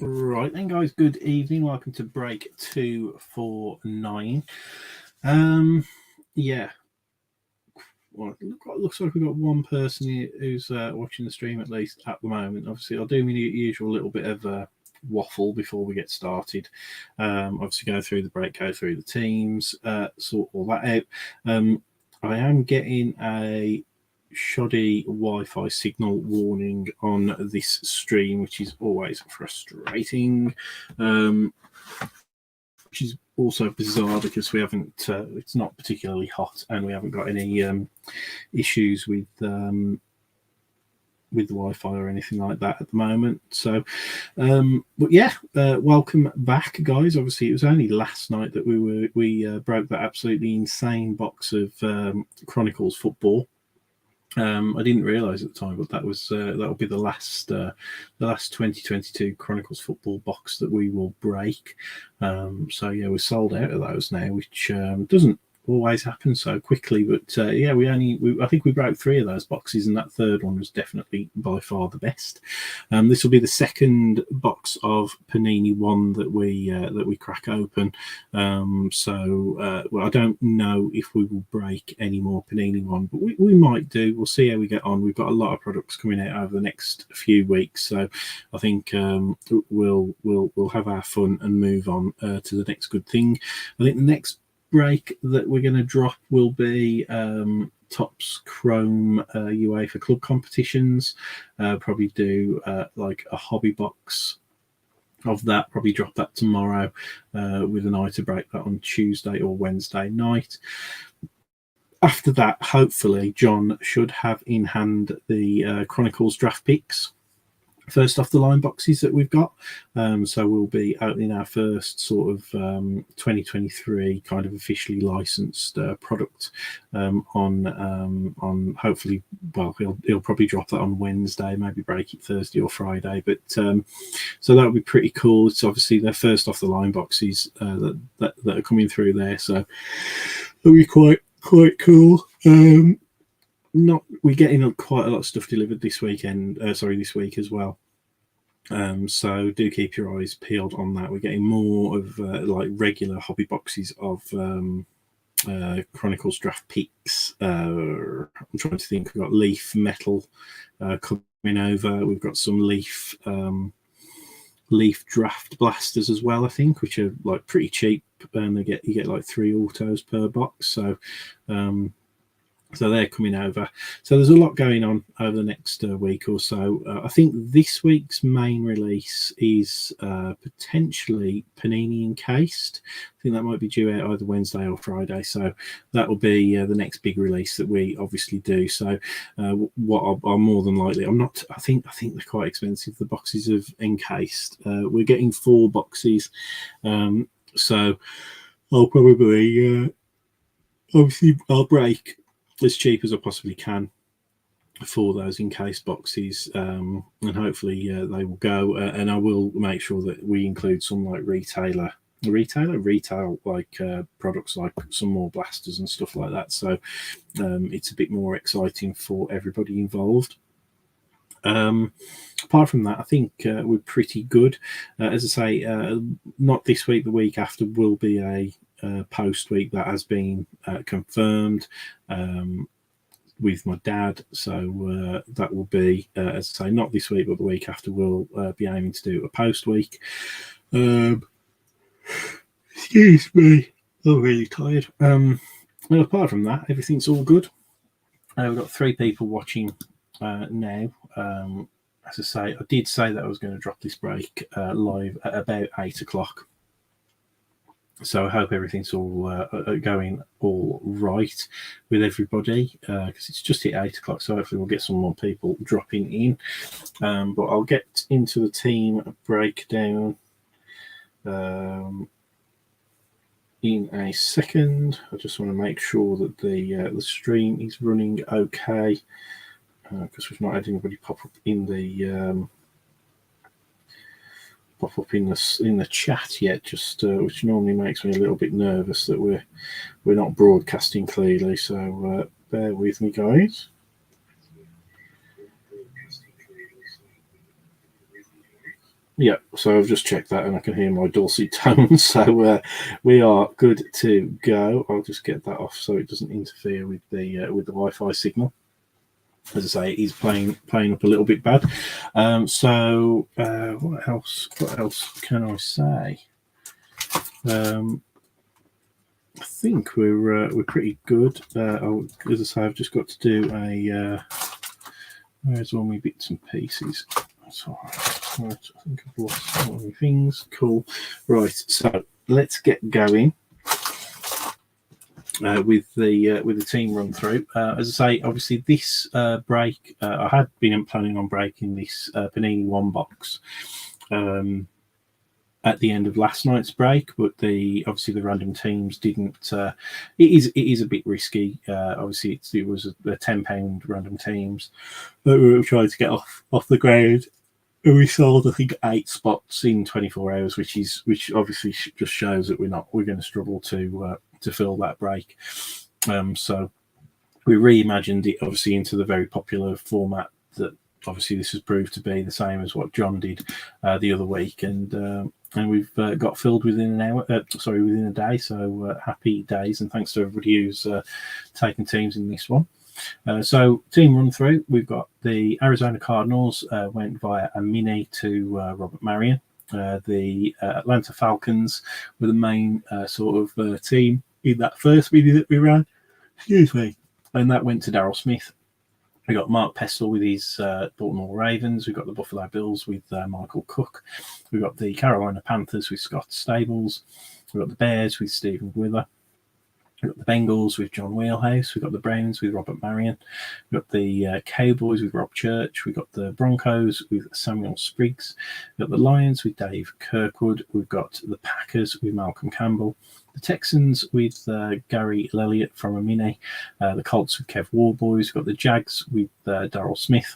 Right then, guys. Good evening. Welcome to break 249. Yeah. Well, it looks like we've got one person here who's watching the stream at least at the moment. Obviously, I'll do my usual little bit of waffle before we get started. Obviously, go through the break, go through the teams, sort all that out. I am getting a shoddy Wi-Fi signal warning on this stream, which is always frustrating. Which is also bizarre because we haven't. It's not particularly hot, and we haven't got any issues with the Wi-Fi or anything like that at the moment. So, but yeah, welcome back, guys. Obviously, it was only last night that we broke that absolutely insane box of Chronicles football. I didn't realise at the time, but that'll be the last 2022 Chronicles football box that we will break. So yeah, we're sold out of those now, which doesn't always happen so quickly. But yeah, I think we broke 3 of those boxes, and that third one was definitely by far the best. This will be the second box of Panini 1 that we crack open. Well, I don't know if we will break any more Panini 1, but we might do. We'll see how we get on. We've got a lot of products coming out over the next few weeks, so I think we'll have our fun and move on to the next good thing. I think the next break that we're going to drop will be Topps Chrome UEFA club competitions. Probably do like a hobby box of that, probably drop that tomorrow with an eye to break that on Tuesday or Wednesday night. After that, hopefully, John should have in hand the Chronicles draft picks. First off the line boxes that we've got. So we'll be opening our first sort of 2023 kind of officially licensed product on hopefully, well, he'll probably drop that on Wednesday, maybe break it Thursday or Friday. But so that'll be pretty cool. It's obviously their first off the line boxes that are coming through there. So it'll be quite cool. We're getting quite a lot of stuff delivered this week as well. So do keep your eyes peeled on that. We're getting more of like regular hobby boxes of Chronicles draft picks. I'm trying to think. We've got Leaf Metal coming over. We've got some Leaf draft blasters as well, I think, which are like pretty cheap, and you get like 3 autos per box. So they're coming over. So there's a lot going on over the next week or so. I think this week's main release is potentially Panini encased. I think that might be due out either Wednesday or Friday. So that will be the next big release that we obviously do. So what are more than likely, I think they're quite expensive, the boxes of encased. We're getting 4 boxes. So I'll probably, obviously I'll break as cheap as I possibly can for those encased boxes, and hopefully they will go. And I will make sure that we include some like retail like products, like some more blasters and stuff like that. So it's a bit more exciting for everybody involved. Apart from that, I think we're pretty good. As I say, not this week, the week after will be a post week that has been confirmed with my dad. So that will be, as I say, not this week, but the week after we'll be aiming to do a post week. Excuse me, I'm really tired. Well, apart from that, everything's all good. We've got 3 people watching now. As I say, I did say that I was going to drop this break live at about 8 o'clock. So I hope everything's all going all right with everybody, because it's just hit 8 o'clock. So hopefully we'll get some more people dropping in. But I'll get into the team breakdown in a second. I just want to make sure that the stream is running okay, because we've not had anybody pop up in the chat yet, just which normally makes me a little bit nervous that we're not broadcasting clearly. So bear with me, guys. Yeah, so I've just checked that and I can hear my dulcet tones. So we are good to go. I'll just get that off so it doesn't interfere with the Wi-Fi signal. As I say, it is playing up a little bit bad. So what else? What else can I say? I think we're pretty good. As I say, I've just got to do a. Where's all my bits and pieces? That's all right. I think I've lost all my things. Cool. Right. So let's get going. With the team run through. As I say, obviously this break, I had been planning on breaking this Panini one box at the end of last night's break, but obviously the random teams didn't. It is a bit risky. Obviously it was a £10 random teams that we were trying to get off the ground. We sold, I think, 8 spots in 24 hours, which obviously just shows that we're going to struggle to fill that break. So we reimagined it, obviously, into the very popular format that obviously this has proved to be the same as what John did the other week, and we've got filled within an hour. Within a day. So happy days, and thanks to everybody who's taken teams in this one. So team run through, we've got the Arizona Cardinals went via a mini to Robert Marion. The Atlanta Falcons were the main sort of team in that first mini that we ran. Excuse me. And that went to Daryl Smith. We got Mark Pestle with his Baltimore Ravens. We've got the Buffalo Bills with Michael Cook. We've got the Carolina Panthers with Scott Stables. We've got the Bears with Stephen Wither. We've got the Bengals with John Wheelhouse. We've got the Browns with Robert Marion. We've got the Cowboys with Rob Church. We've got the Broncos with Samuel Spriggs. We've got the Lions with Dave Kirkwood. We've got the Packers with Malcolm Campbell. The Texans with Gary Lelliott from a mini. The Colts with Kev Warboys. We've got the Jags with Darryl Smith.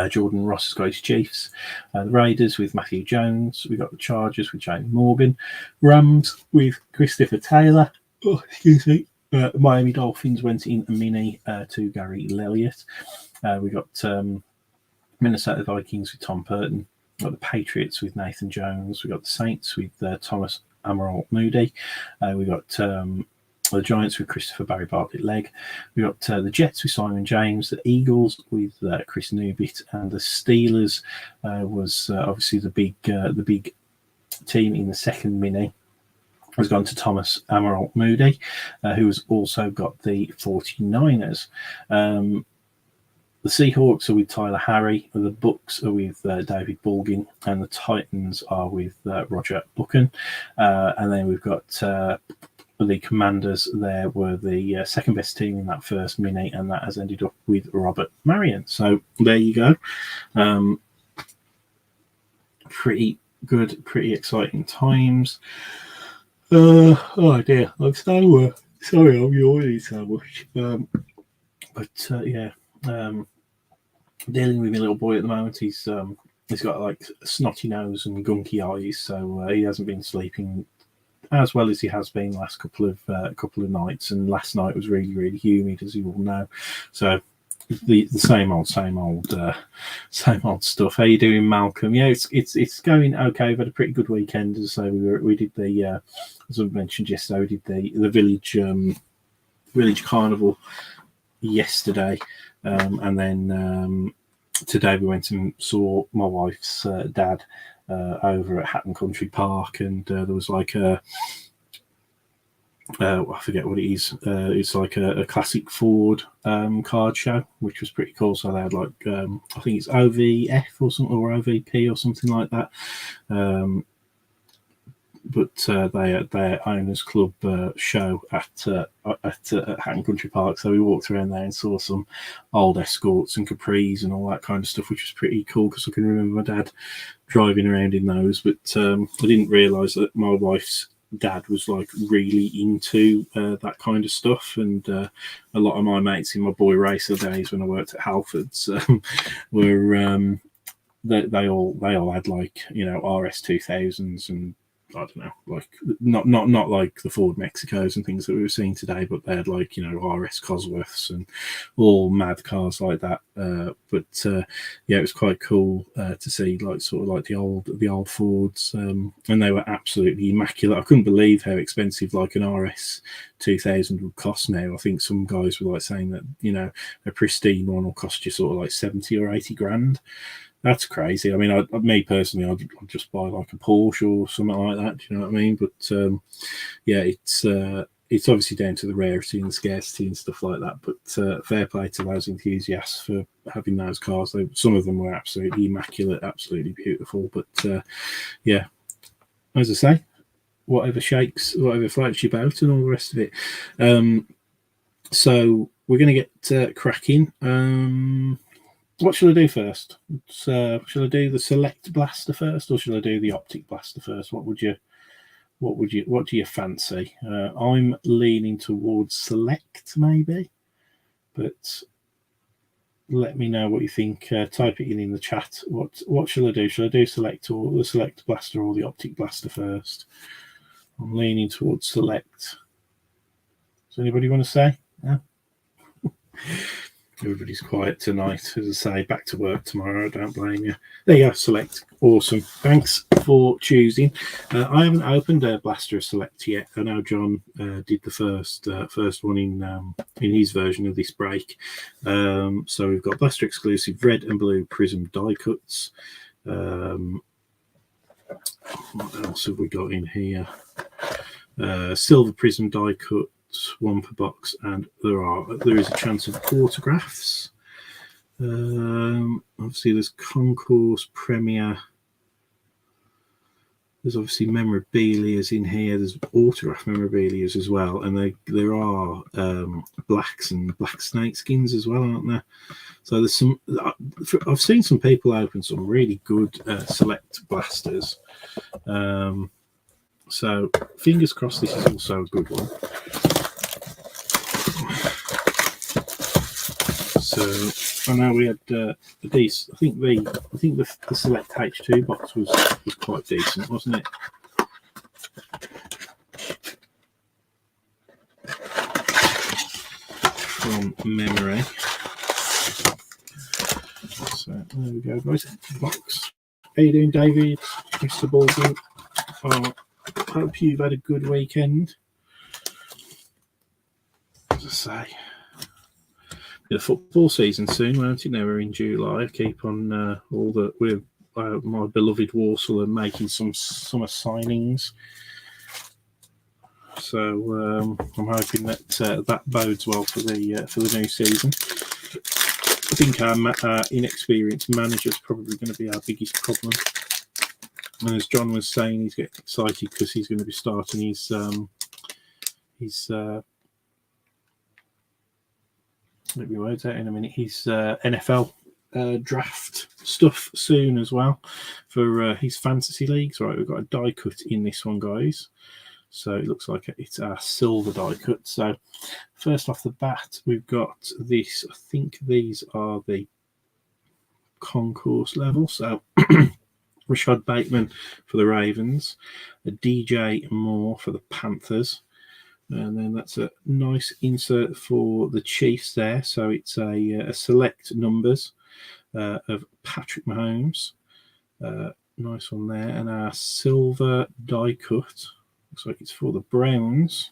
Jordan Ross has got his Chiefs. The Raiders with Matthew Jones. We've got the Chargers with Jamie Morgan. Rams with Christopher Taylor. Oh, excuse me. Miami Dolphins went in a mini to Gary Lelliott. We got Minnesota Vikings with Tom Purton. We got the Patriots with Nathan Jones. We got the Saints with Thomas Amaral Moody. We got the Giants with Christopher Barry Bartlett Legg. We got the Jets with Simon James. The Eagles with Chris Newbit, and the Steelers was obviously the big team in the second mini. Has gone to Thomas Amaral Moody, who has also got the 49ers. The Seahawks are with Tyler Harry, the Bucks are with David Bulgin, and the Titans are with Roger Buchan. And then we've got the Commanders. There were the second best team in that first mini, and that has ended up with Robert Marion. So there you go. Pretty good, pretty exciting times. Oh dear, I'm so sorry, I'm yawning so much. Dealing with my little boy at the moment. He's got like a snotty nose and gunky eyes, so he hasn't been sleeping as well as he has been the last couple of nights. And last night was really, really humid, as you all know. So the same old stuff. How you doing, Malcolm? Yeah, it's going okay. We've had a pretty good weekend. As I say, we did the as I mentioned yesterday, we did the village carnival yesterday, and then today we went and saw my wife's dad over at Hatton Country Park, and there was like a I forget what it is. It's like a classic Ford card show, which was pretty cool. So they had like I think it's OVF or something, or OVP or something like that. But they had their owners club show at Hatton Country Park. So we walked around there and saw some old Escorts and Capris and all that kind of stuff, which was pretty cool because I can remember my dad driving around in those. But I didn't realise that my wife's dad was like really into that kind of stuff, and a lot of my mates in my boy racer days when I worked at Halfords were they all had like, you know, RS 2000s and I don't know, like not like the Ford Mexicos and things that we were seeing today, but they had like, you know, RS Cosworths and all mad cars like that. Yeah, it was quite cool to see like sort of like the old Fords, and they were absolutely immaculate. I couldn't believe how expensive like an RS 2000 would cost now. I think some guys were like saying that, you know, a pristine one will cost you sort of like 70 or 80 grand. That's crazy. I mean, me personally, I'd just buy like a Porsche or something like that. Do you know what I mean? But yeah, it's obviously down to the rarity and the scarcity and stuff like that. But fair play to those enthusiasts for having those cars. Some of them were absolutely immaculate, absolutely beautiful. But yeah, as I say, whatever floats your boat and all the rest of it. So we're going to get cracking. What should I do first? Should I do the Select Blaster first, or should I do the Optic Blaster first? What do you fancy? I'm leaning towards Select, maybe, but let me know what you think. Type it in the chat. What shall I do? Should I do Select or the Select Blaster or the Optic Blaster first? I'm leaning towards Select. Does anybody want to say? Yeah. Everybody's quiet tonight. As I say, back to work tomorrow. I don't blame you. There you go, Select. Awesome. Thanks for choosing. I haven't opened a Blaster Select yet. I know John did the first one in his version of this break. So we've got Blaster exclusive red and blue Prism die cuts. What else have we got in here? Silver Prism die cut. One per box, and there is a chance of autographs. Obviously there's Concourse, Premier, there's obviously memorabilias in here, there's autograph memorabilias as well, and there are blacks and black snake skins as well, aren't there? So there's some, I've seen some people open some really good Select Blasters, so fingers crossed this is also a good one. So I know we had these. I think the Select H2 box was quite decent, wasn't it? From memory. So there we go, guys. Box. How you doing, David? Mr. Baldwin. Hope you've had a good weekend. As I say. The football season soon, won't it? Now we're in July. I keep on my beloved Walsall are making some summer signings, so I'm hoping that that bodes well for the new season. I think our inexperienced manager is probably going to be our biggest problem. And as John was saying, he's getting excited because he's going to be starting his let me words out in a minute. His NFL draft stuff soon as well for his fantasy leagues. Right, we've got a die cut in this one, guys. So it looks like it's our silver die cut. So first off the bat, we've got this. I think these are the concourse level. So Rashad Bateman for the Ravens, a DJ Moore for the Panthers. And then that's a nice insert for the Chiefs there. So it's a select numbers of Patrick Mahomes. Nice one there. And our silver die cut. Looks like it's for the Browns.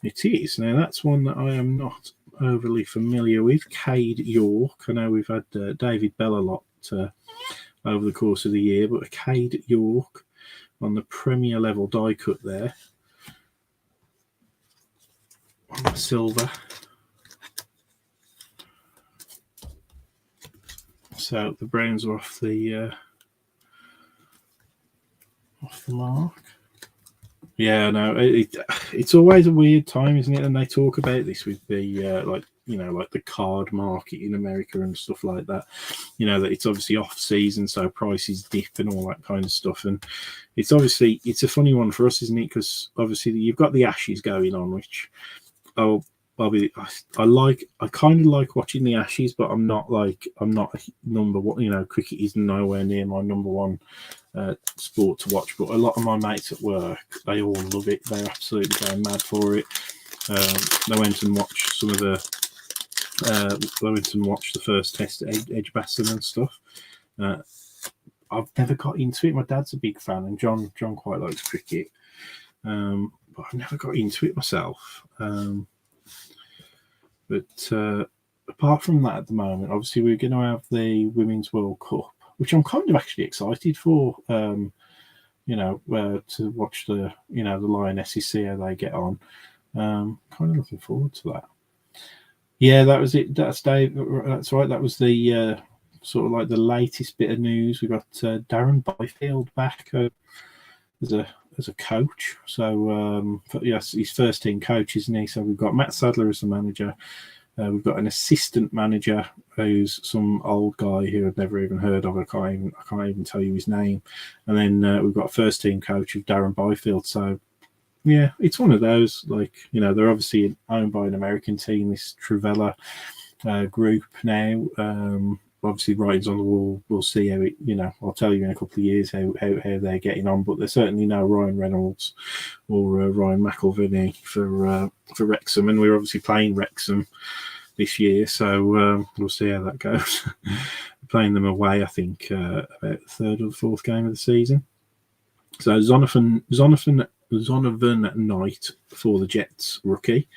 It is. Now, that's one that I am not overly familiar with. Cade York. I know we've had David Bell a lot over the course of the year, but a Cade York on the Premier level die cut there. On the silver. So the Browns are off the mark. Yeah, no, it's always a weird time, isn't it? And they talk about this with the like the card market in America and stuff like that. You know, that it's obviously off season, so prices dip and all that kind of stuff. And it's a funny one for us, isn't it? Because obviously you've got the Ashes going on, which I kind of like watching the Ashes, but I'm not number one. Cricket is nowhere near my number one sport to watch. But a lot of my mates at work, they all love it. They're absolutely going mad for it. They went and watched some of the. They went and watched the first test at Edgbaston and stuff. I've never got into it. My dad's a big fan, and John quite likes cricket. But I've never got into it myself. But apart from that, at the moment, obviously we're going to have the Women's World Cup, which I'm kind of actually excited for. To watch the Lionesses, see how they get on. Kind of looking forward to that. Yeah, that was it. That's Dave. That's right. That was the sort of like the latest bit of news. We got Darren Byfield back as a coach. So yes, his first team coach, isn't he? So we've got Matt Sadler as the manager. We've got an assistant manager who's some old guy who I've never even heard of. I can't even tell you his name. And then we've got a first team coach of Darren Byfield. So yeah, it's one of those, they're obviously owned by an American team, this Trivella group now. Obviously, writing's on the wall. We'll see how it, I'll tell you in a couple of years how they're getting on. But there's certainly no Ryan Reynolds or Ryan McElvenney for Wrexham. And we're obviously playing Wrexham this year. So we'll see how that goes. Playing them away, I think, about the third or the fourth game of the season. So Zonathan Knight for the Jets, rookie.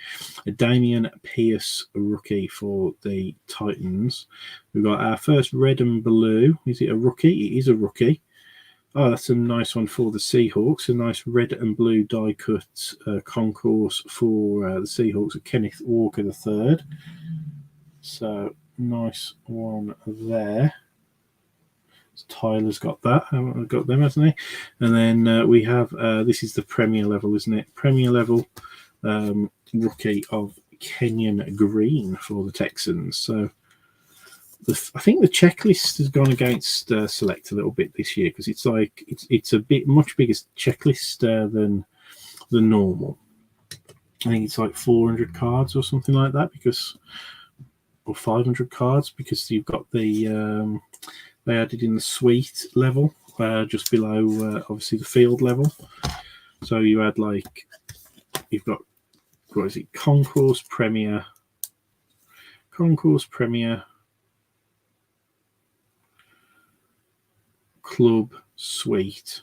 Damian Pierce, rookie for the Titans. We've got our first red and blue. Is it a rookie? It is a rookie. Oh, that's a nice one for the Seahawks. A nice red and blue die-cut concourse for the Seahawks of Kenneth Walker III. So, nice one there. Tyler's got that. Got them, hasn't he? And then we have this is the Premier level, isn't it? Premier level rookie of Kenyon Green for the Texans. So I think the checklist has gone against Select a little bit this year because it's a bit much bigger checklist than the normal. I think it's like 400 cards or something like that or 500 cards because you've got the they added in the suite level, just below, obviously, the field level. So you had, you've got, what is it, Concourse, Premier, Club, Suite,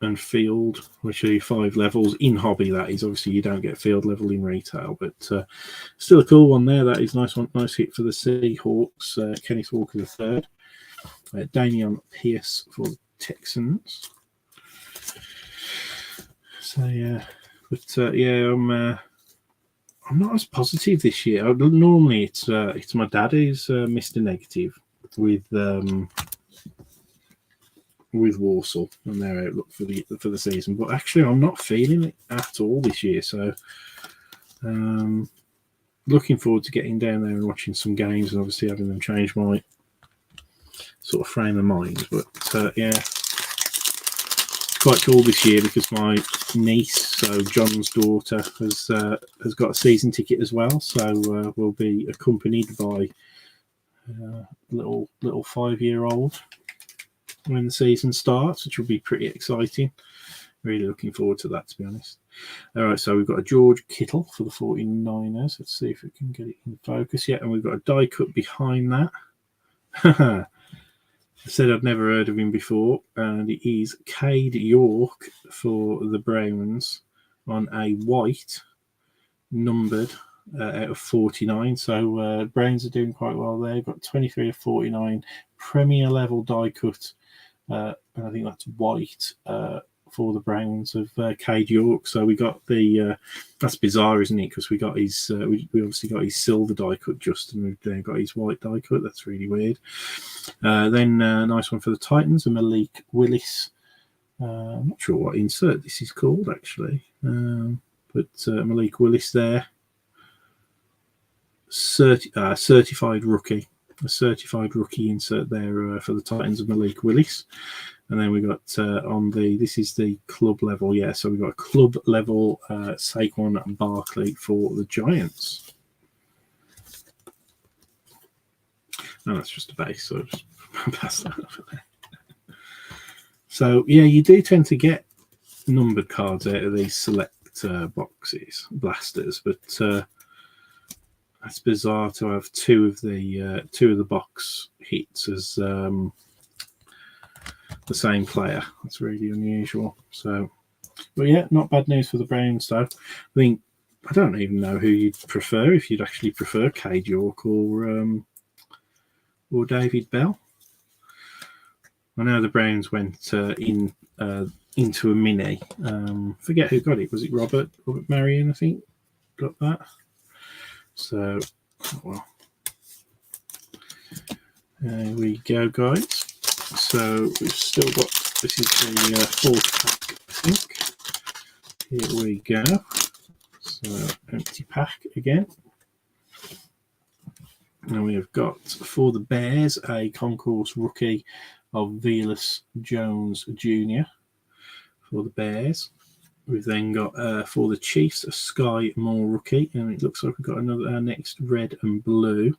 and Field, which are your 5 levels. In hobby, that is. Obviously, you don't get field level in retail, but still a cool one there. That is nice one. Nice hit for the Seahawks, Kenneth Walker III. Damian Pierce for the Texans. So yeah, but I'm not as positive this year. Normally it's my dad who's Mr. Negative with Walsall and their outlook for the season, but actually I'm not feeling it at all this year. So looking forward to getting down there and watching some games and obviously having them change my sort of frame of mind. But quite cool this year because my niece, so John's daughter, has got a season ticket as well. So we'll be accompanied by little 5-year-old when the season starts, which will be pretty exciting. Really looking forward to that, to be honest. All right, so we've got a George Kittle for the 49ers. Let's see if we can get it in focus yet. And we've got a die cut behind that. I said I'd never heard of him before, and it is Cade York for the Browns on a white, numbered out of 49. So Browns are doing quite well there. Got 23 of 49 Premier level die cut, and I think that's white for the Browns of Cade York. So we got the that's bizarre, isn't it? Because we got his we obviously got his silver die cut just, and we've then got his white die cut. That's really weird. Then nice one for the Titans, and Malik Willis. I'm not sure what insert this is called actually, but Malik Willis there. Certified rookie. A certified rookie insert there for the Titans of Malik Willis. And then we got this is the club level, yeah. So we've got a club level Saquon Barkley for the Giants. And that's just a base, so I'll just pass that over there. So yeah, you do tend to get numbered cards out of these select boxes, blasters, but it's bizarre to have two of the box hits as the same player. That's really unusual. So, but yeah, not bad news for the Browns though. I don't even know who you'd prefer, if you'd actually prefer Cade York or David Bell. I know the Browns went into a mini. Forget who got it. Was it Robert Marion? I think got that. So, well, there we go, guys. So we've still got, this is the fourth pack, I think. Here we go. So empty pack again. And we have got for the Bears a concourse rookie of Velus Jones Jr. for the Bears. We've then got for the Chiefs a Sky Moore rookie, and it looks like we've got our next red and blue.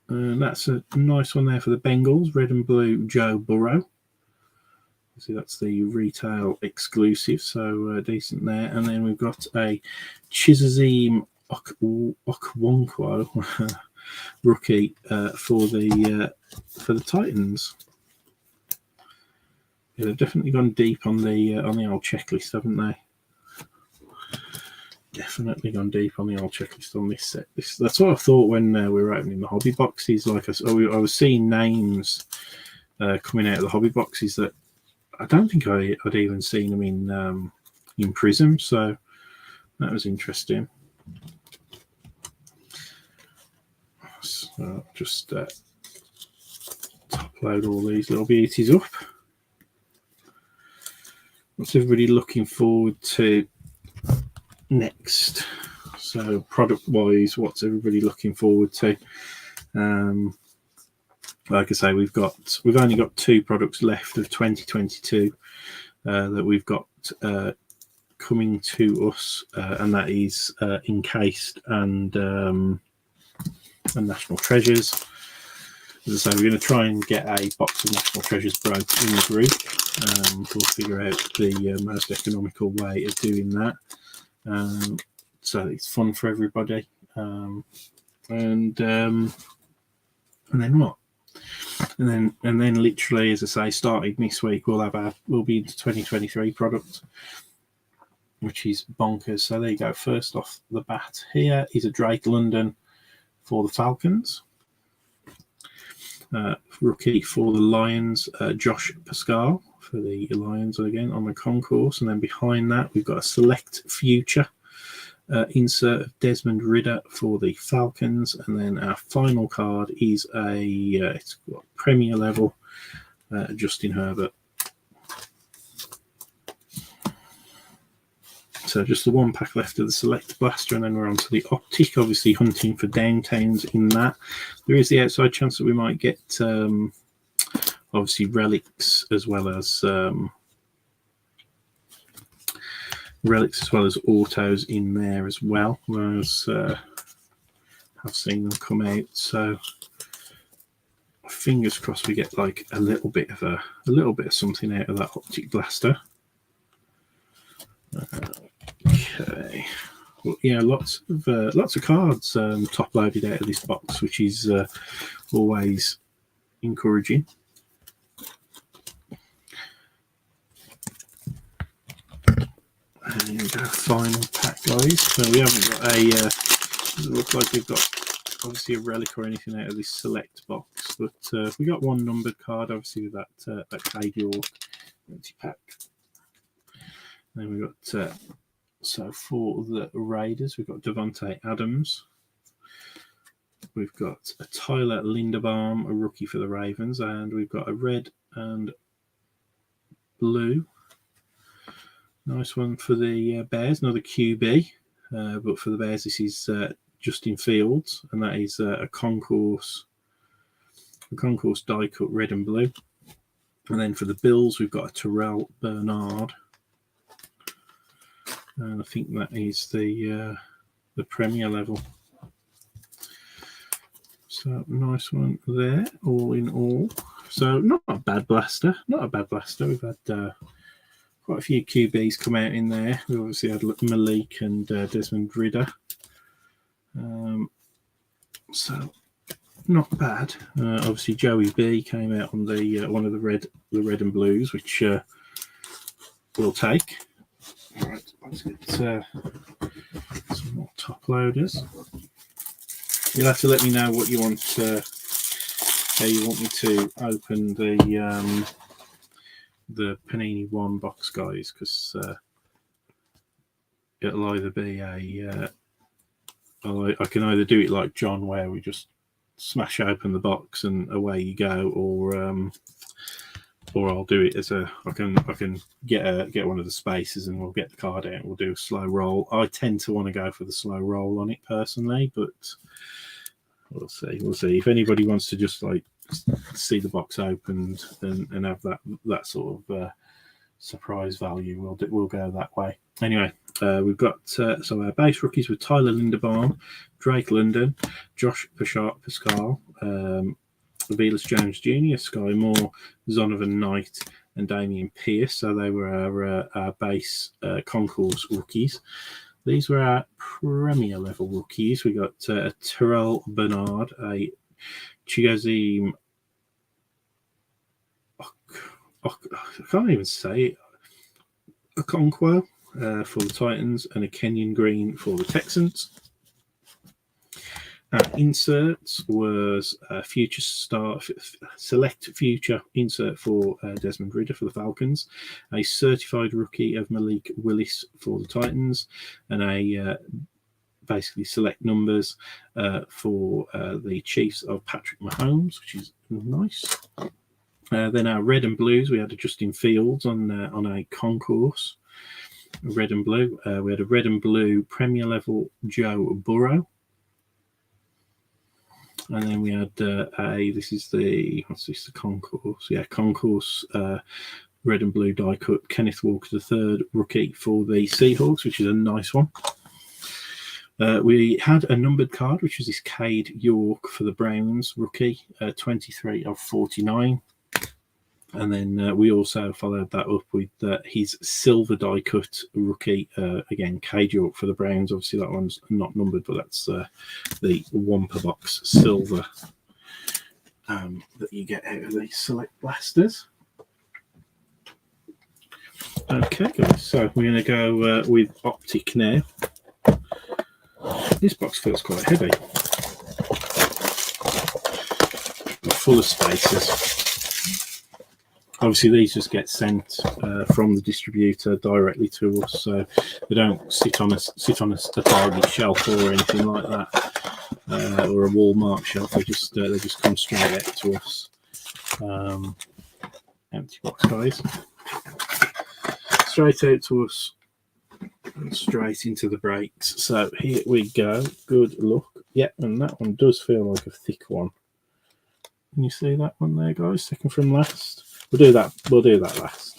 And that's a nice one there for the Bengals, red and blue Joe Burrow. See, that's the retail exclusive, so decent there. And then we've got a Chizazim Okwonkwo rookie for the Titans. Yeah, they've definitely gone deep on the old checklist, haven't they? Definitely gone deep on the old checklist on this set. That's what I thought when we were opening the hobby boxes. Like I was seeing names coming out of the hobby boxes that I don't think I'd even seen them in Prism. So that was interesting. So just top load all these little beauties up. What's everybody looking forward to next? So product wise, what's everybody looking forward to? Like I say, we've only got 2 products left of 2022 that we've got coming to us, and that is Encased and National Treasures. As I say, we're going to try and get a box of National Treasures broke in the group. We'll figure out the most economical way of doing that. So it's fun for everybody. And then what? And then literally, as I say, starting this week, we'll be into 2023 product, which is bonkers. So there you go. First off the bat, here is a Drake London for the Falcons. Rookie for the Lions, Josh Pascal for the Lions again on the concourse. And then behind that, we've got a Select Future insert of Desmond Ridder for the Falcons. And then our final card is it's got Premier level Justin Herbert. So just the 1 pack left of the Select Blaster, and then we're on to the Optic, obviously hunting for downtowns in that. There is the outside chance that we might get obviously relics as well as autos in there as well. Whereas I've seen them come out, so fingers crossed we get like a little bit of something out of that Optic Blaster. Okay. Well, yeah, lots of cards top loaded out of this box, which is always encouraging. And here we go, final pack, guys. So we haven't got doesn't look like we've got obviously a relic or anything out of this select box, but we got 1 numbered card, obviously with that Cade York empty pack. Then we got so for the Raiders, we've got Devontae Adams. We've got a Tyler Linderbaum, a rookie for the Ravens, and we've got a red and blue. Nice one for the Bears, another QB. But for the Bears, this is Justin Fields, and that is a concourse die cut red and blue. And then for the Bills, we've got a Terrell Bernard. And I think that is the Premier level. So nice one there, all in all. So not a bad blaster. We've had quite a few QBs come out in there. We obviously had Malik and Desmond Ridder. So not bad. Obviously Joey B came out on the one of the red and blues, which we'll take. All right, let's get some more top loaders. You'll have to let me know what you want. How you want me to open the Panini 1 box, guys, because it'll either be I can either do it like John, where we just smash open the box and away you go, or I'll do it as I can get one of the spaces and we'll get the card out and we'll do a slow roll. I tend to want to go for the slow roll on it personally, but we'll see. If anybody wants to just like see the box opened and have that sort of surprise value, we'll go that way. Anyway, we've got so our base rookies with Tyler Linderbaum, Drake London, Josh Pascal, Velas Jones Jr., Sky Moore, Zonovan Knight, and Damian Pierce. So they were our base concourse rookies. These were our Premier level rookies. We got Terrell Bernard, a Chigoziem. I can't even say it. Okonkwo for the Titans, and a Kenyon Green for the Texans. Inserts was a future star, select future insert for Desmond Ridder for the Falcons, a certified rookie of Malik Willis for the Titans, and a basically select numbers for the Chiefs of Patrick Mahomes, which is nice. Then our red and blues, we had a Justin Fields on a concourse, red and blue. We had a red and blue Premier level Joe Burrow. And then we had the concourse. Yeah, concourse red and blue die cut Kenneth Walker III rookie for the Seahawks, which is a nice one. We had a numbered card, which was this Cade York for the Browns rookie, 23 of 49. And then we also followed that up with his silver die cut rookie, again, Cade York for the Browns. Obviously, that one's not numbered, but that's the one per box silver that you get out of these select blasters. Okay, guys, so we're going to go with Optic now. This box feels quite heavy. Full of spaces. Obviously, these just get sent from the distributor directly to us, so they don't sit on a Target shelf or anything like that, or a Walmart shelf. They just come straight out to us. Empty box, guys. Straight out to us and straight into the breaks. So here we go. Good luck. Yeah, and that one does feel like a thick one. Can you see that one there, guys? Second from last. We'll do that last.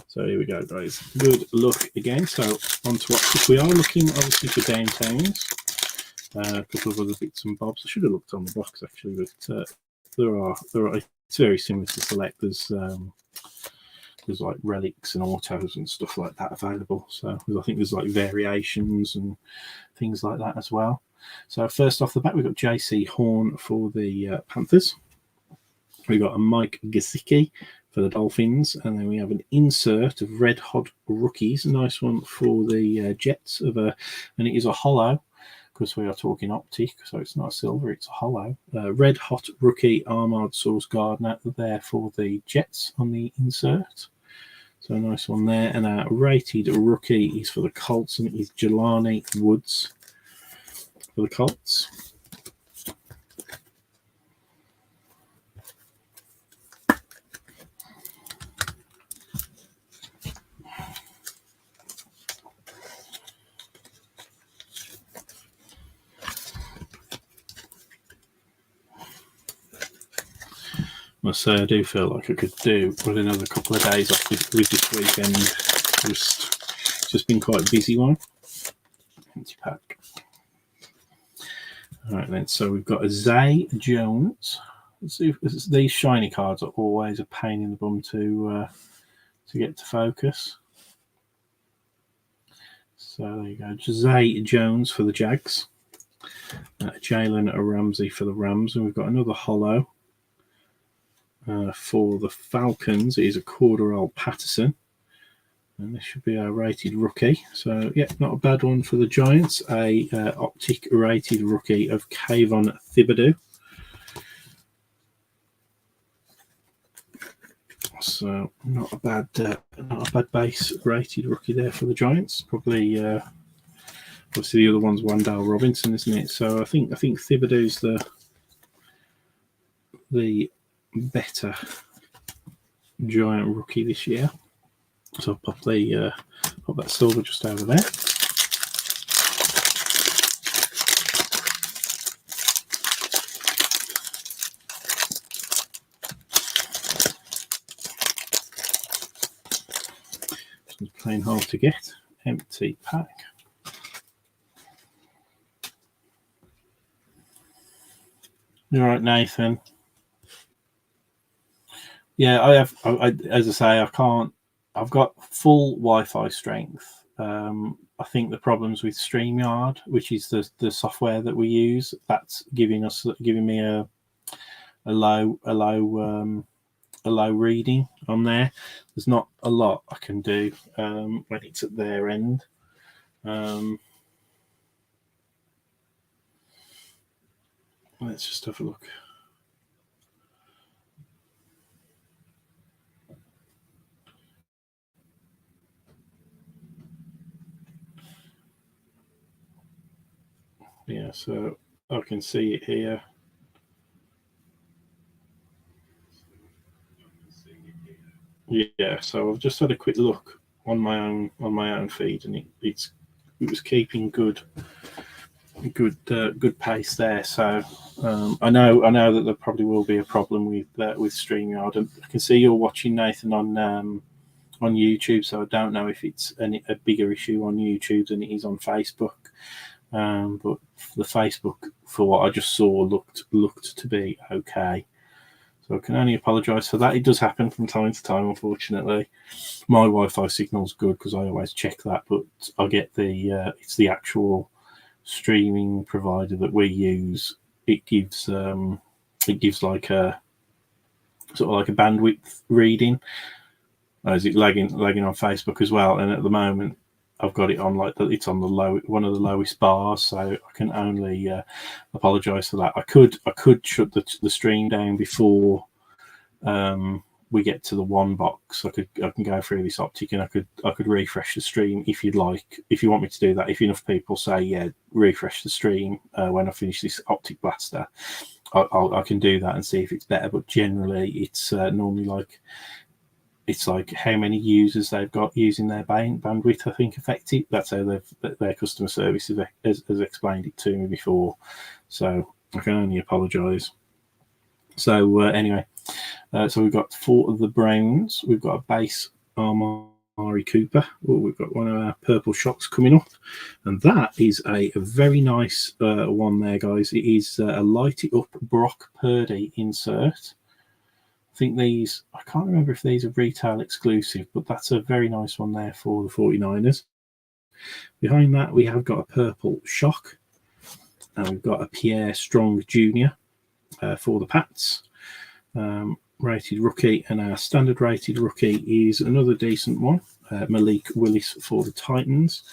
So here we go, guys. Good luck again. So on to what we are looking, obviously, for downtowns. A couple of other bits and bobs. I should have looked on the box actually, but there are. It's very similar to Select. There's like relics and autos and stuff like that available. So I think there's like variations and things like that as well. So first off the bat, we've got JC Horn for the Panthers. We've got a Mike Gesicki for the Dolphins, and then we have an insert of Red Hot Rookies, a nice one for the Jets and it is a hollow, because we are talking optic, so it's not a silver, it's a hollow. Red Hot Rookie Armard Sauce Gardner there for the Jets on the insert. So a nice one there. And our rated rookie is for the Colts, and it is Jelani Woods for the Colts. I must say, I do feel like I could do with another couple of days off with this weekend. It's just been quite a busy one. Empty pack. All right then, so we've got a Zay Jones. Let's see if these shiny cards are always a pain in the bum to get to focus. So there you go, Zay Jones for the Jags, Jalen Ramsey for the Rams, and we've got another holo for the Falcons. It is a Cordarrelle Patterson. And this should be our rated rookie. So, yeah, not a bad one for the Giants. A optic rated rookie of Kayvon Thibodeau. So, not a bad base rated rookie there for the Giants. Probably, obviously, the other one's Wan'Dale Robinson, isn't it? So, I think Thibodeau's the better Giant rookie this year. So I'll pop that silver just over there. This one's plain hard to get. Empty pack. All right, Nathan. Yeah, I have. As I say, I can't. I've got full Wi-Fi strength. I think the problems with StreamYard, which is the software that we use, that's giving me a low reading on there. There's not a lot I can do when it's at their end. Let's just have a look. Yeah, so I can see it here. Yeah, so I've just had a quick look on my own feed, and it was keeping good pace there. So I know that there probably will be a problem with StreamYard. And I can see you're watching, Nathan, on YouTube, so I don't know if it's a bigger issue on YouTube than it is on Facebook. But the Facebook, for what I just saw, looked to be okay. So I can only apologise for that. It does happen from time to time, unfortunately. My Wi-Fi signal's good because I always check that, but I get it's the actual streaming provider that we use. It gives like a sort of like a bandwidth reading. Is it lagging on Facebook as well? And at the moment, I've got it on it's on one of the lowest bars, so I can only apologise for that. I could shut the stream down before we get to the one box. I can go through this optic, and I could refresh the stream if you'd like. If you want me to do that, if enough people say yeah, refresh the stream when I finish this optic blaster, I can do that and see if it's better. But generally, it's normally it's like how many users they've got using their bandwidth, I think, affect it. That's how their customer service has explained it to me before. So I can only apologise. So anyway, so we've got 4 of the Browns. We've got a base Amari Cooper. We've got one of our purple shocks coming up. And that is a very nice one there, guys. It is a Light It Up Brock Purdy insert. I think these, I can't remember if these are retail exclusive, but that's a very nice one there for the 49ers. Behind that, we have got a purple shock, and we've got a Pierre Strong Jr. For the Pats. Rated rookie, and our standard rated rookie is another decent one, Malik Willis for the Titans.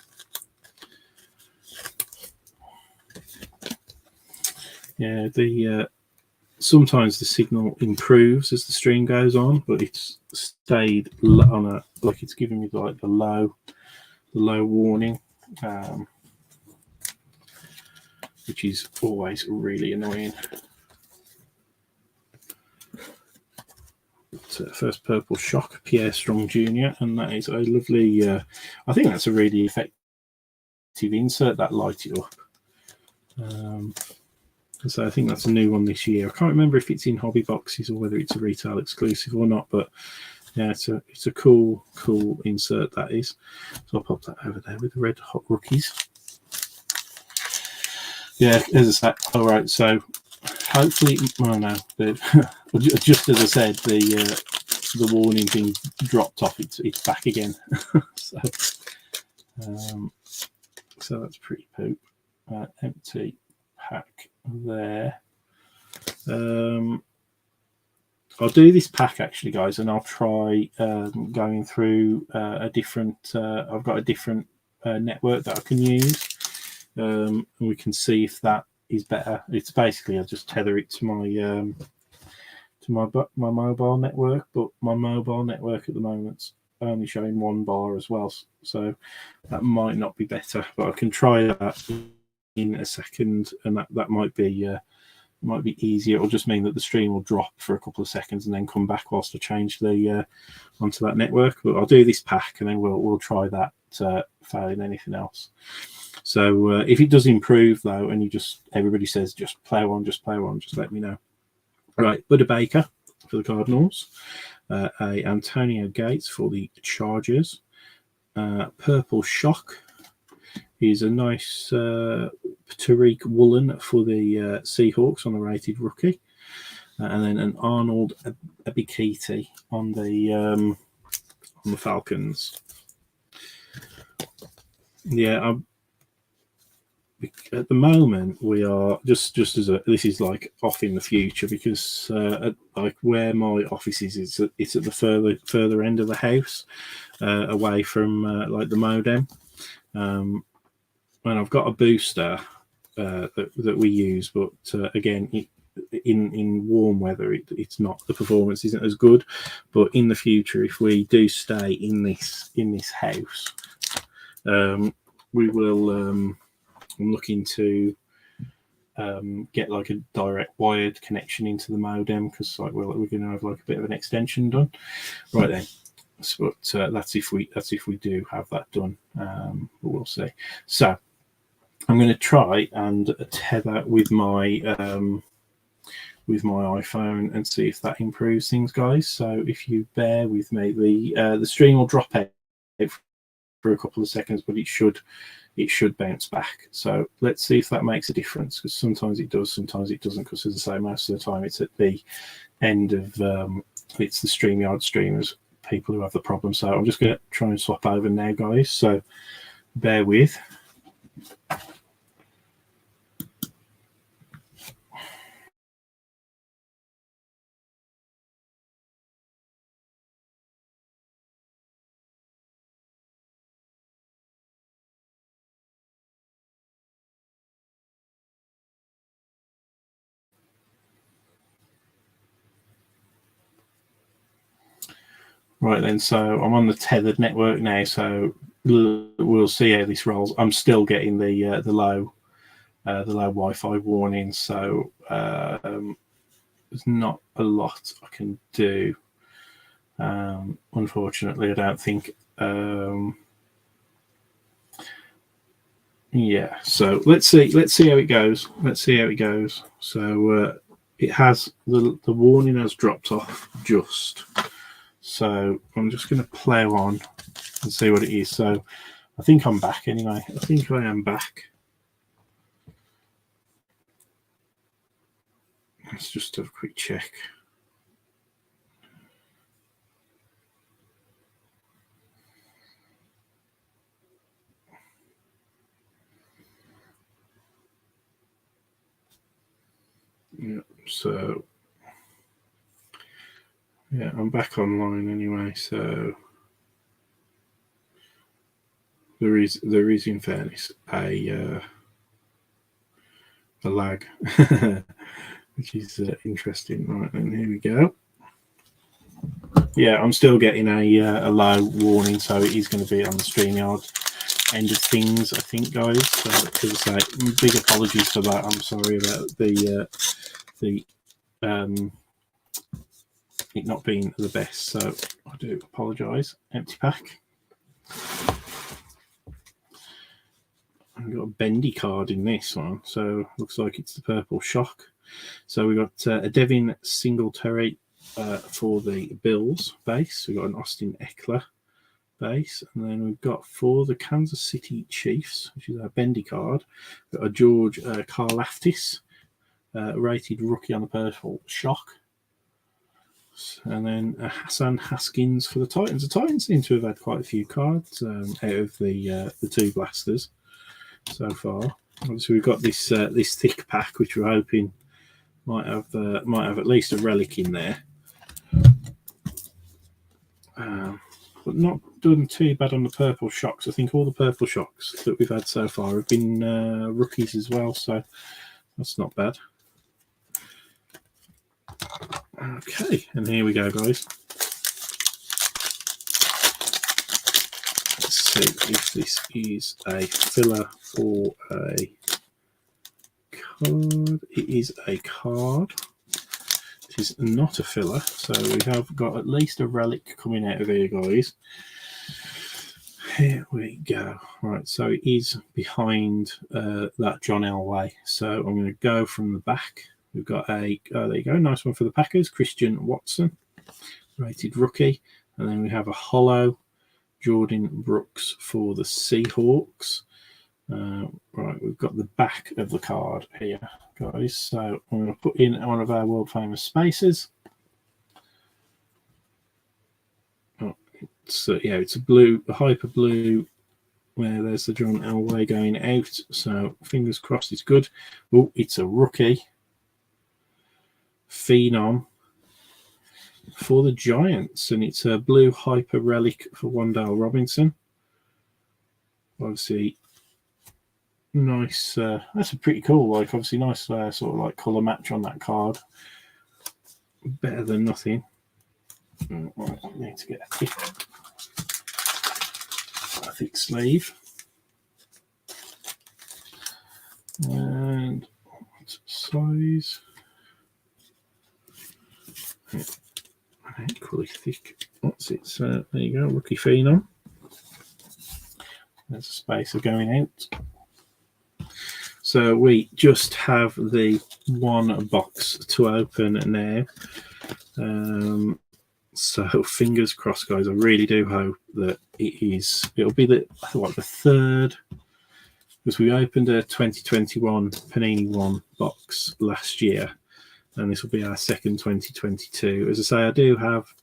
Yeah, sometimes the signal improves as the stream goes on, but it's stayed on it's giving me like the low warning, which is always really annoying. First purple shock, Pierre Strong Jr., and that is a lovely. I think that's a really effective insert. That Light It Up. So I think that's a new one this year. I can't remember if it's in hobby boxes or whether it's a retail exclusive or not, but yeah, it's a cool insert, that is. So I'll pop that over there with the red hot rookies. Yeah, as I said, all right. So hopefully, oh no, just as I said, the warning thing dropped off. It's back again. so, so that's pretty poop. Empty pack there. I'll do this pack actually, guys, and I'll try going through a different. I've got a different network that I can use, and we can see if that is better. It's basically I'll just tether it to my mobile network, but my mobile network at the moment's only showing one bar as well, so that might not be better. But I can try that in a second, and that might be. Might be easier. It'll just mean that the stream will drop for a couple of seconds and then come back whilst I change the onto that network. But I'll do this pack and then we'll try that, failing anything else. So if it does improve though, and everybody says just play one, just let me know. Right, Buddha Baker for the Cardinals, a Antonio Gates for the Chargers, Purple Shock is a nice Tariq Woolen for the Seahawks on a rated rookie, and then an Arnold Abikiti on the Falcons. Yeah, at the moment we are just as this is like off in the future because like where my office is, it's at the further end of the house, away from like the modem. And I've got a booster that we use, but again, in warm weather, it's not, the performance isn't as good. But in the future, if we do stay in this house, we will. I'm looking to get like a direct wired connection into the modem because like we're going to have like a bit of an extension done. Right then. But that's if we do have that done. But we'll see. So I'm going to try and tether with my iPhone and see if that improves things, guys. So if you bear with me, the stream will drop out for a couple of seconds, but it should bounce back. So let's see if that makes a difference, because sometimes it does, sometimes it doesn't. Because as I say, most of the time it's at the end of it's the StreamYard streamers, people who have the problem. So I'm just going to try and swap over now, guys. So bear with. Right then, so I'm on the tethered network now, so we'll see how this rolls. I'm still getting the low Wi-Fi warning, so there's not a lot I can do. Unfortunately, I don't think. Yeah, so let's see how it goes. So it has the warning has dropped off just. So I'm just going to plow on and see what it is. So I think I'm back anyway. I think I am back. Let's just have a quick check. Yeah, so yeah, I'm back online anyway. So there is in fairness a lag, which is interesting. Right, and here we go. Yeah, I'm still getting a low warning, so it is going to be on the StreamYard end of things, I think, guys. So, as I say, big apologies for that. I'm sorry about it not being the best, so I do apologise. Empty pack. I've got a bendy card in this one, so looks like it's the Purple Shock. So we got a Devin Singletary for the Bills base. We got an Austin Eckler base. And then we've got for the Kansas City Chiefs, which is our bendy card, we've got a George Karlaftis, rated rookie on the purple shock. And then Hassan Haskins for the Titans. The Titans seem to have had quite a few cards out of the two blasters so far. Obviously, we've got this this thick pack, which we're hoping might have at least a relic in there. But not done too bad on the purple shocks. I think all the purple shocks that we've had so far have been rookies as well, so that's not bad. Okay, and here we go, guys. Let's see if this is a filler or a card. It is a card. It is not a filler, so we have got at least a relic coming out of here, guys. Here we go. Right, so it is behind that John Elway. So I'm going to go from the back. We've got a, there you go, nice one for the Packers, Christian Watson, rated rookie. And then we have a hollow Jordan Brooks for the Seahawks. Right, we've got the back of the card here, guys. So I'm going to put in one of our world famous spaces. Oh, it's a blue, a hyper blue, where there's the John Elway going out. So fingers crossed it's good. Oh, it's a rookie phenom for the Giants, and it's a blue hyper relic for Wan'Dale Robinson. Obviously, nice. That's a pretty cool. Like, obviously, nice sort of like color match on that card. Better than nothing. Right, I need to get a thick sleeve, and size. Equally thick. What's it? There you go, rookie phenom. There's a spacer going out. So we just have the one box to open now. So fingers crossed, guys. I really do hope that it'll be the third, because we opened a 2021 Panini 1 box last year, and this will be our second 2022. As I say, I do have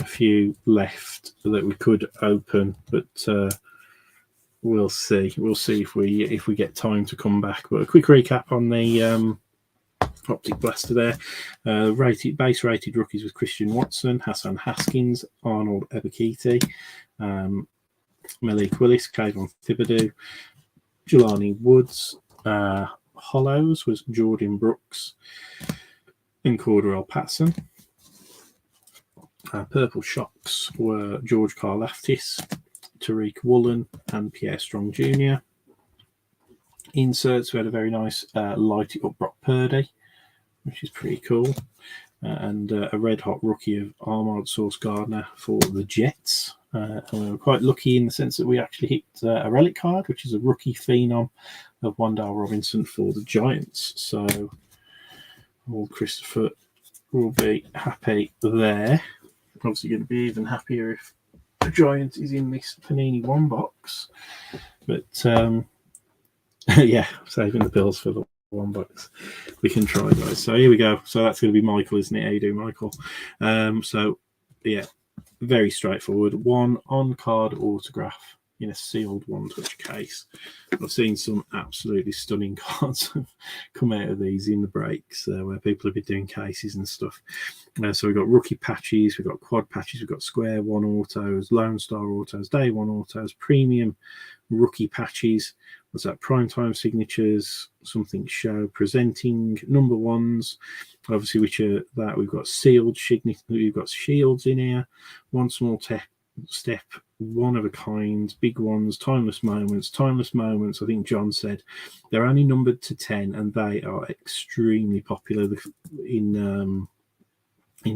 a few left that we could open, but we'll see. We'll see if we get time to come back. But a quick recap on the optic blaster there. Base rated rookies with Christian Watson, Hassan Haskins, Arnold Ebiketie, Malik Willis, Kayvon Thibodeau, Jelani Woods. Hollows was Jordan Brooks and Cordarrelle Patterson. Purple shocks were George Karlaftis, Tariq Woolen, and Pierre Strong Jr. Inserts, we had a very nice light it up Brock Purdy, which is pretty cool. And a red hot rookie of Armand Sauce Gardner for the Jets. And we were quite lucky in the sense that we actually hit a relic card, which is a rookie phenom of Wan'Dale Robinson for the Giants. So old Christopher will be happy there. Obviously going to be even happier if the Giant is in this Panini 1 box. But yeah, saving the pills for the 1 box. We can try, guys. So here we go. So that's going to be Michael, isn't it? How you do, Michael? So yeah, very straightforward. One on-card autograph in a sealed one-touch case. I've seen some absolutely stunning cards come out of these in the breaks where people have been doing cases and stuff. So we've got rookie patches, we've got quad patches, we've got square one autos, Lone Star autos, day one autos, premium rookie patches. What's that? Primetime signatures, something show, presenting number ones, obviously, which are that we've got sealed signatures, we've got shields in here, one small step, one of a kind, big ones, timeless moments. I think John said they're only numbered to 10, and they are extremely popular in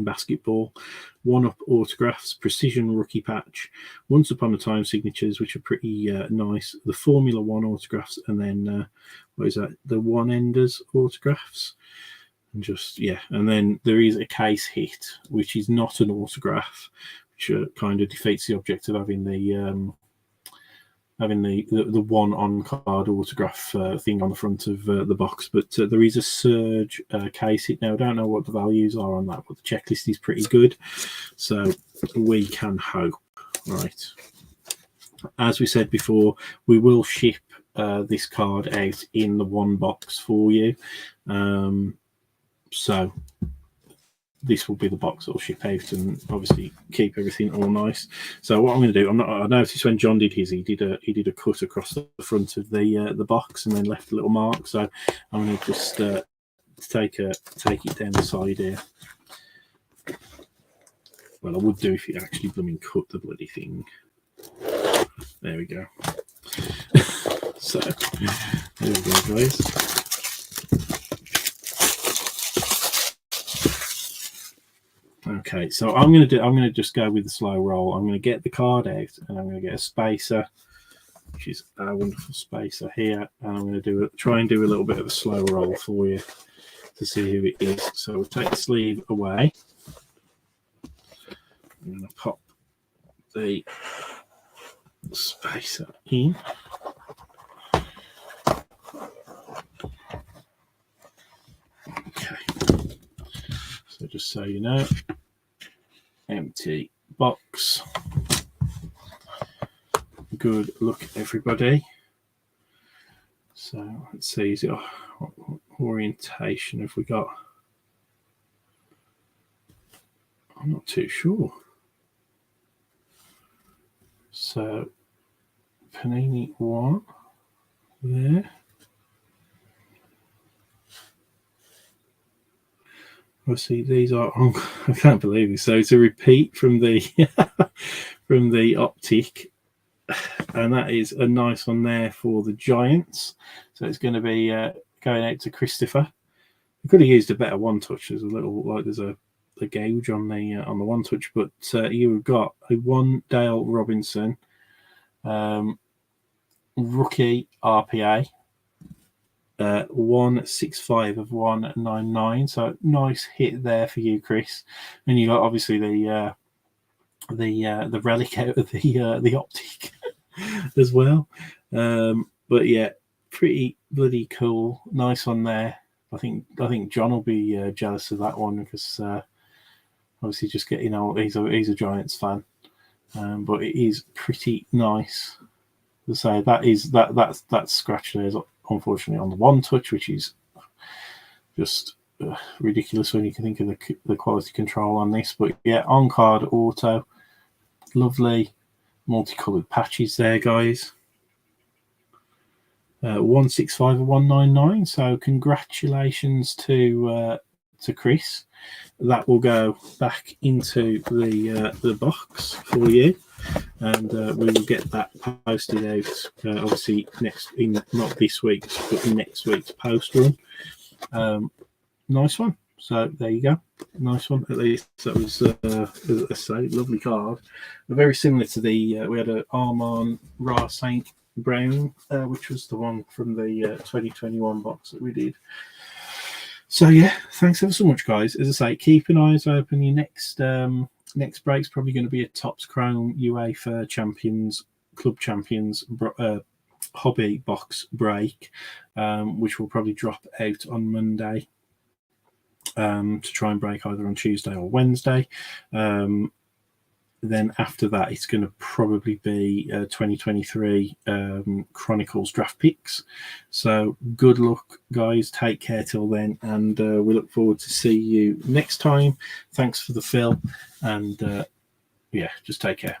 basketball. One-up autographs, precision rookie patch, once upon a time signatures, which are pretty nice, the Formula One autographs, and then what is that, the one-enders autographs. And just, yeah, and then there is a case hit, which is not an autograph, which kind of defeats the object of having the one on card autograph thing on the front of the box. But there is a Surge case. Now I don't know what the values are on that, but the checklist is pretty good, so we can hope. Right, as we said before, we will ship this card out in the one box for you, so this will be the box that will ship out, and obviously keep everything all nice. So what I'm going to do, I noticed when John did his, he did a cut across the front of the box and then left a little mark. So I'm going to just take it down the side here. Well, I would do if you actually blooming cut the bloody thing. There we go. So there we go, guys. Okay, so I'm gonna just go with the slow roll. I'm gonna get the card out, and I'm gonna get a spacer, which is a wonderful spacer here, and I'm gonna try and do a little bit of a slow roll for you to see who it is. So we'll take the sleeve away. I'm gonna pop the spacer in. Okay. So just so you know, empty box. Good luck, everybody. So let's see, what orientation have we got? I'm not too sure. So Panini 1 there. Obviously, these are. Oh, I can't believe it. So it's a repeat from the from the Optic, and that is a nice one there for the Giants. So it's going to be going out to Christopher. We could have used a better one touch. There's a little there's a gauge on the one touch, but you've got a one Dale Robinson rookie RPA. 165 of 199, so nice hit there for you, Chris. And you got obviously the relic out of the Optic as well. But yeah, pretty bloody cool, nice one there. I think John will be jealous of that one because obviously just getting he's a Giants fan, but it is pretty nice. To say that's scratch there is unfortunately on the one touch, which is just ridiculous when you can think of the quality control on this. But yeah, on card auto, lovely multicolored patches there, guys. 165 of 199. So congratulations to Chris. That will go back into the box for you, and we will get that posted out obviously not this week's but next week's post run. Nice one. So there you go, nice one. At least that was as I say, lovely card. Very similar to the we had an Armand Ra Saint Brown, which was the one from the 2021 box that we did. So yeah, thanks ever so much, guys. As I say, keep an eyes open. Your next break's probably going to be a Topps Chrome UEFA Champions Club Champions hobby box break, which will probably drop out on Monday to try and break either on Tuesday or Wednesday. Then after that, it's going to probably be 2023 Chronicles draft picks. So good luck, guys. Take care till then, and we look forward to see you next time. Thanks for the fill, and yeah, just take care.